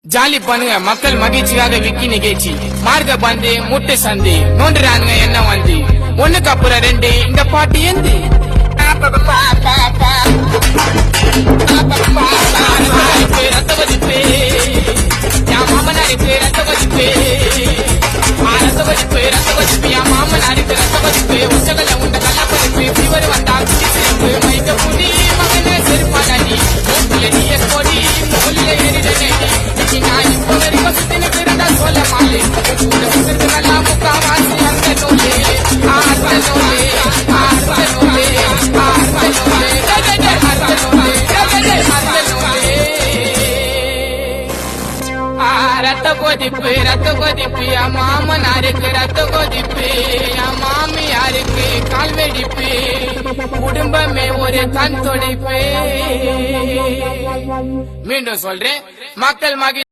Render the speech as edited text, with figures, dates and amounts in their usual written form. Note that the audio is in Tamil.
ஜாலி பண்ணுங்க மக்கள் மகிழ்ச்சியாக விக்கி நிகழ்ச்சி மார்க்க பந்து முட்டை சந்தி நோண்டுறானுங்க என்ன வந்து ஒண்ணுக்கு அப்புறம் ரெண்டு இந்த பாட்டு எந்து ரத்த வதிப்பு என் மாமனாருக்கு ரத்த வதிப்பு ரத்த வதிப்பு ரத்த வதிப்பு என் மாமனாருக்கு ரத்த வதிப்பு உச்சகல உண்ட கல்ல பதிப்பு ஃபீவர் வந்தா குடிச்சிருப்பு மைக்க புடி மகனே செருப்பாடி மூக்குல நீய கொடி மூலில எரித நெடி நான் இப்போ வரைக்கும் சுத்தினுக்கு இருந்தா சொல்ல மாலே கூட சுத்திட்டு நல்லா முக்காவாசி அந்த நூலே ஆர்த்த நூலே ஆர்த்த நூலே ஆர்த்த நூலே ரத்த கொதிப்பு என் மாமனாருக்கு ரத்த கொதிப்பு என் மாமியாருக்கு கால் வெடிப்பு குடும்பமே ஒரு கண் தொடைப்பு மீண்டும் சொல்றேன் மக்கள் மகிழ்ச்சி